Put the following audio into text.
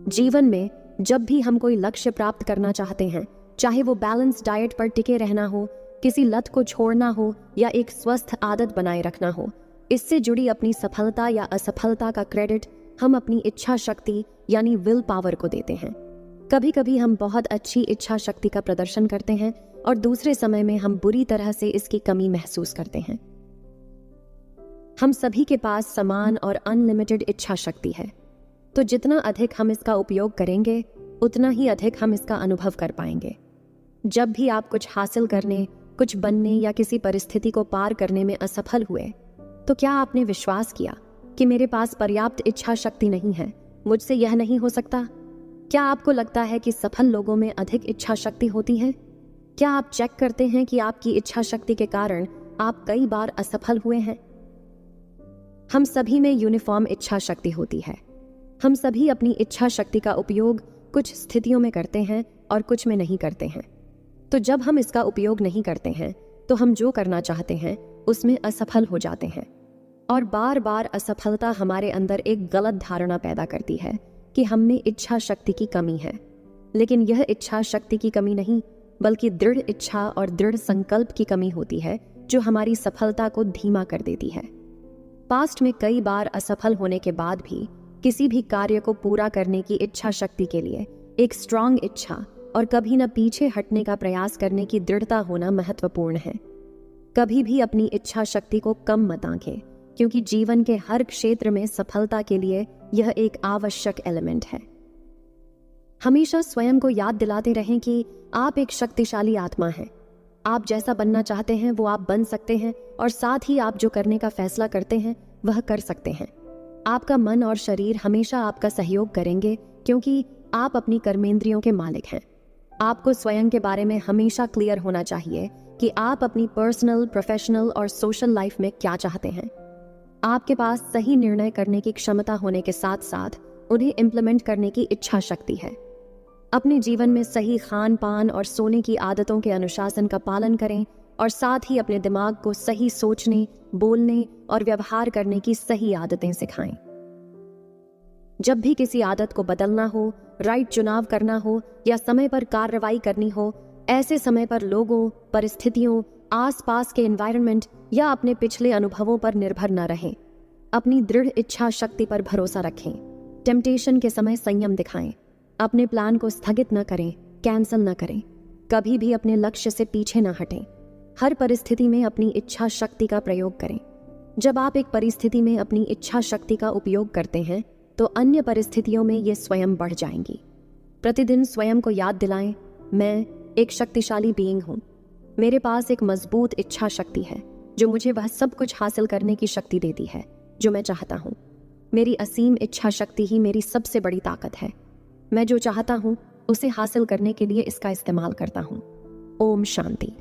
जीवन में जब भी हम कोई लक्ष्य प्राप्त करना चाहते हैं, चाहे वो बैलेंस डाइट पर टिके रहना हो, किसी लत को छोड़ना हो या एक स्वस्थ आदत बनाए रखना हो, इससे जुड़ी अपनी सफलता या असफलता का क्रेडिट हम अपनी इच्छा शक्ति यानी विल पावर को देते हैं। कभी कभी हम बहुत अच्छी इच्छा शक्ति का प्रदर्शन करते हैं और दूसरे समय में हम बुरी तरह से इसकी कमी महसूस करते हैं। हम सभी के पास समान और अनलिमिटेड इच्छा शक्ति है, तो जितना अधिक हम इसका उपयोग करेंगे उतना ही अधिक हम इसका अनुभव कर पाएंगे। जब भी आप कुछ हासिल करने, कुछ बनने या किसी परिस्थिति को पार करने में असफल हुए, तो क्या आपने विश्वास किया कि मेरे पास पर्याप्त इच्छा शक्ति नहीं है, मुझसे यह नहीं हो सकता? क्या आपको लगता है कि सफल लोगों में अधिक इच्छा शक्ति होती है? क्या आप चेक करते हैं कि आपकी इच्छा शक्ति के कारण आप कई बार असफल हुए हैं? हम सभी में यूनिफॉर्म इच्छा शक्ति होती है। हम सभी अपनी इच्छा शक्ति का उपयोग कुछ स्थितियों में करते हैं और कुछ में नहीं करते हैं। तो जब हम इसका उपयोग नहीं करते हैं तो हम जो करना चाहते हैं उसमें असफल हो जाते हैं, और बार बार असफलता हमारे अंदर एक गलत धारणा पैदा करती है कि हम में इच्छा शक्ति की कमी है। लेकिन यह इच्छा शक्ति की कमी नहीं, बल्कि दृढ़ इच्छा और दृढ़ संकल्प की कमी होती है, जो हमारी सफलता को धीमा कर देती है। पास्ट में कई बार असफल होने के बाद भी किसी भी कार्य को पूरा करने की इच्छा शक्ति के लिए एक स्ट्रांग इच्छा और कभी न पीछे हटने का प्रयास करने की दृढ़ता होना महत्वपूर्ण है। कभी भी अपनी इच्छा शक्ति को कम मत आंकें, क्योंकि जीवन के हर क्षेत्र में सफलता के लिए यह एक आवश्यक एलिमेंट है। हमेशा स्वयं को याद दिलाते रहें कि आप एक शक्तिशाली आत्मा हैं। आप जैसा बनना चाहते हैं वो आप बन सकते हैं, और साथ ही आप जो करने का फैसला करते हैं वह कर सकते हैं। आपका मन और शरीर हमेशा आपका सहयोग करेंगे, क्योंकि आप अपनी कर्मेंद्रियों के मालिक हैं। आपको स्वयं के बारे में हमेशा क्लियर होना चाहिए कि आप अपनी पर्सनल, प्रोफेशनल और सोशल लाइफ में क्या चाहते हैं। आपके पास सही निर्णय करने की क्षमता होने के साथ साथ उन्हें इम्प्लीमेंट करने की इच्छा शक्ति है। अपने जीवन में सही खान पान और सोने की आदतों के अनुशासन का पालन करें, और साथ ही अपने दिमाग को सही सोचने, बोलने और व्यवहार करने की सही आदतें सिखाएं। जब भी किसी आदत को बदलना हो, राइट चुनाव करना हो या समय पर कार्रवाई करनी हो, ऐसे समय पर लोगों, परिस्थितियों, आसपास के एनवायरनमेंट या अपने पिछले अनुभवों पर निर्भर न रहें। अपनी दृढ़ इच्छा शक्ति पर भरोसा रखें। टेम्पटेशन के समय संयम दिखाएं। अपने प्लान को स्थगित न करें, कैंसिल न करें। कभी भी अपने लक्ष्य से पीछे न हटें। हर परिस्थिति में अपनी इच्छा शक्ति का प्रयोग करें। जब आप एक परिस्थिति में अपनी इच्छा शक्ति का उपयोग करते हैं तो अन्य परिस्थितियों में ये स्वयं बढ़ जाएंगी। प्रतिदिन स्वयं को याद दिलाएं, मैं एक शक्तिशाली बीइंग हूँ। मेरे पास एक मजबूत इच्छा शक्ति है जो मुझे वह सब कुछ हासिल करने की शक्ति देती है जो मैं चाहता हूँ। मेरी असीम इच्छा शक्ति ही मेरी सबसे बड़ी ताकत है। मैं जो चाहता हूँ उसे हासिल करने के लिए इसका इस्तेमाल करता हूँ। ओम शांति।